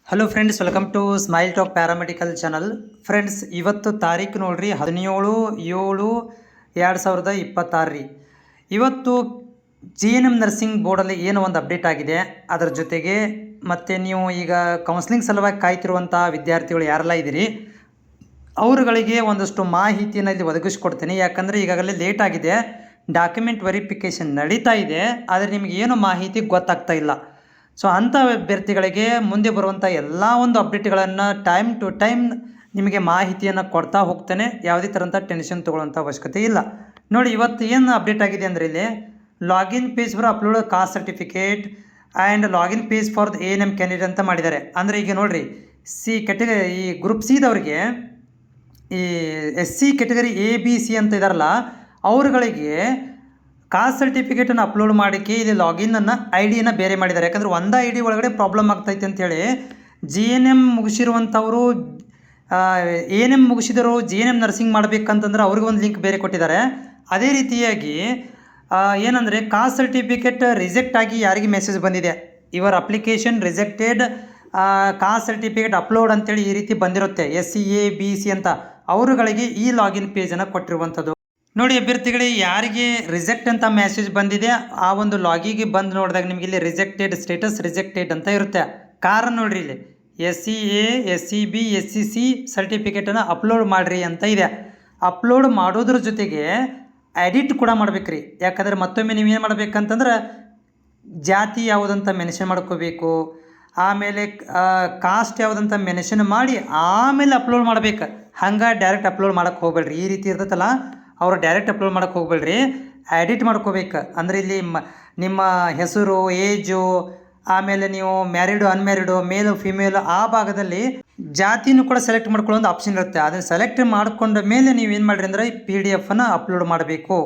Hello friends, welcome to smile talk paramedical channel. Friends, ಇವತ್ತು ತಾರೀಕು ನೋಡ್ರಿ 17/7/2026 ರೀ. ಇವತ್ತು GNM ನರ್ಸಿಂಗ್ ಬೋರ್ಡಲ್ಲಿ ಏನೋ ಒಂದು ಅಪ್ಡೇಟ್ ಆಗಿದೆ. ಅದರ ಜೊತೆಗೆ ಮತ್ತು ನೀವು ಈಗ ಕೌನ್ಸ್ಲಿಂಗ್ ಸಲುವಾಗಿ ಕಾಯ್ತಿರುವಂಥ ವಿದ್ಯಾರ್ಥಿಗಳು ಯಾರೆಲ್ಲ ಇದ್ದೀರಿ ಅವರುಗಳಿಗೆ ಒಂದಷ್ಟು ಮಾಹಿತಿಯನ್ನು ಇಲ್ಲಿ ಒದಗಿಸ್ಕೊಡ್ತೀನಿ. ಯಾಕಂದರೆ ಈಗಾಗಲೇ ಲೇಟ್ ಆಗಿದೆ, ಡಾಕ್ಯುಮೆಂಟ್ ವೆರಿಫಿಕೇಷನ್ ನಡೀತಾ ಇದೆ, ಆದರೆ ನಿಮಗೆ ಏನು ಮಾಹಿತಿ ಗೊತ್ತಾಗ್ತಾ ಇಲ್ಲ. ಸೊ ಅಂಥ ಅಭ್ಯರ್ಥಿಗಳಿಗೆ ಮುಂದೆ ಬರುವಂಥ ಎಲ್ಲ ಒಂದು ಅಪ್ಡೇಟ್ಗಳನ್ನು ಟೈಮ್ ಟು ಟೈಮ್ ನಿಮಗೆ ಮಾಹಿತಿಯನ್ನು ಕೊಡ್ತಾ ಹೋಗ್ತೇನೆ. ಯಾವುದೇ ಥರಂಥ ಟೆನ್ಷನ್ ತೊಗೊಳ್ಳೋಂಥ ಅವಶ್ಯಕತೆ ಇಲ್ಲ. ನೋಡಿ, ಇವತ್ತು ಏನು ಅಪ್ಡೇಟ್ ಆಗಿದೆ ಅಂದರೆ ಇಲ್ಲಿ login page for upload caste certificate and login page for the ANM candidate ಅಂತ ಮಾಡಿದ್ದಾರೆ. ಅಂದರೆ ಈಗ ನೋಡಿರಿ, ಈ ಗ್ರೂಪ್ ಸಿದವರಿಗೆ ಈ SC ಕ್ಯಾಟಗರಿ ABC ಅಂತ ಇದಾರಲ್ಲ, ಅವರುಗಳಿಗೆ ಕಾಸ್ಟ್ ಸರ್ಟಿಫಿಕೇಟನ್ನು ಅಪ್ಲೋಡ್ ಮಾಡೋಕ್ಕೆ ಇಲ್ಲಿ ಲಾಗಿನ್ನನ್ನು ID ಬೇರೆ ಮಾಡಿದ್ದಾರೆ. ಯಾಕಂದರೆ ಒಂದು ID ಒಳಗಡೆ ಪ್ರಾಬ್ಲಮ್ ಆಗ್ತೈತೆ ಅಂತೇಳಿ GNM ಮುಗಿಸಿರುವಂಥವರು ANM ಮುಗಿಸಿದರು GNM ನರ್ಸಿಂಗ್ ಮಾಡಬೇಕಂತಂದ್ರೆ ಅವ್ರಿಗೆ ಒಂದು ಲಿಂಕ್ ಬೇರೆ ಕೊಟ್ಟಿದ್ದಾರೆ. ಅದೇ ರೀತಿಯಾಗಿ ಏನಂದರೆ ಕಾಸ್ಟ್ ಸರ್ಟಿಫಿಕೇಟ್ ರಿಜೆಕ್ಟ್ ಆಗಿ ಯಾರಿಗೆ ಮೆಸೇಜ್ ಬಂದಿದೆ, your application rejected caste certificate upload ಅಂತೇಳಿ ಈ ರೀತಿ ಬಂದಿರುತ್ತೆ SCABC ಅಂತ, ಅವರುಗಳಿಗೆ ಈ ಲಾಗಿನ್ ಪೇಜನ್ನು ಕೊಟ್ಟಿರುವಂಥದ್ದು. ನೋಡಿ ಅಭ್ಯರ್ಥಿಗಳಿಗೆ ಯಾರಿಗೆ ರಿಜೆಕ್ಟ್ ಅಂತ ಮೆಸೇಜ್ ಬಂದಿದೆ ಆ ಒಂದು ಲಾಗಿಗೆ ಬಂದು ನೋಡಿದಾಗ ನಿಮಗೆ ಇಲ್ಲಿ ರಿಜೆಕ್ಟೆಡ್ ಸ್ಟೇಟಸ್ ರಿಜೆಕ್ಟೆಡ್ ಅಂತ ಇರುತ್ತೆ. ಕಾರಣ ನೋಡ್ರಿ, ಇಲ್ಲಿ SCA SCB SCC ಸರ್ಟಿಫಿಕೇಟನ್ನು ಅಪ್ಲೋಡ್ ಮಾಡಿರಿ ಅಂತ ಇದೆ. ಅಪ್ಲೋಡ್ ಮಾಡೋದ್ರ ಜೊತೆಗೆ ಎಡಿಟ್ ಕೂಡ ಮಾಡ್ಬೇಕ್ರಿ. ಯಾಕಂದರೆ ಮತ್ತೊಮ್ಮೆ ನೀವೇನು ಮಾಡ್ಬೇಕಂತಂದ್ರೆ ಜಾತಿ ಯಾವುದಂತ ಮೆನ್ಷನ್ ಮಾಡ್ಕೋಬೇಕು, ಆಮೇಲೆ ಕಾಸ್ಟ್ ಯಾವುದಂತ ಮೆನ್ಷನ್ ಮಾಡಿ ಆಮೇಲೆ ಅಪ್ಲೋಡ್ ಮಾಡ್ಬೇಕು. ಹಂಗೆ ಡೈರೆಕ್ಟ್ ಅಪ್ಲೋಡ್ ಮಾಡೋಕ್ಕೆ ಹೋಗ್ಬೇಡ್ರಿ. ಈ ರೀತಿ ಇರ್ತೈತಲ್ಲ, ಅವರು ಡೈರೆಕ್ಟ್ ಅಪ್ಲೋಡ್ ಮಾಡೋಕ್ಕೆ ಹೋಗ್ಬೇಡ್ರಿ, ಎಡಿಟ್ ಮಾಡ್ಕೋಬೇಕು. ಅಂದರೆ ಇಲ್ಲಿ ನಿಮ್ಮ ಹೆಸರು, ಏಜು, ಆಮೇಲೆ ನೀವು ಮ್ಯಾರಿಡು ಅನ್ಮ್ಯಾರಿಡು, ಮೇಲು ಫಿಮೇಲು, ಆ ಭಾಗದಲ್ಲಿ ಜಾತಿನೂ ಕೂಡ ಸೆಲೆಕ್ಟ್ ಮಾಡ್ಕೊಳ್ಳೋ ಒಂದು ಆಪ್ಷನ್ ಇರುತ್ತೆ. ಅದನ್ನು ಸೆಲೆಕ್ಟ್ ಮಾಡಿಕೊಂಡ ಮೇಲೆ ನೀವು ಏನು ಮಾಡಿರಿ ಅಂದರೆ PDF ಅಪ್ಲೋಡ್ ಮಾಡಬೇಕು.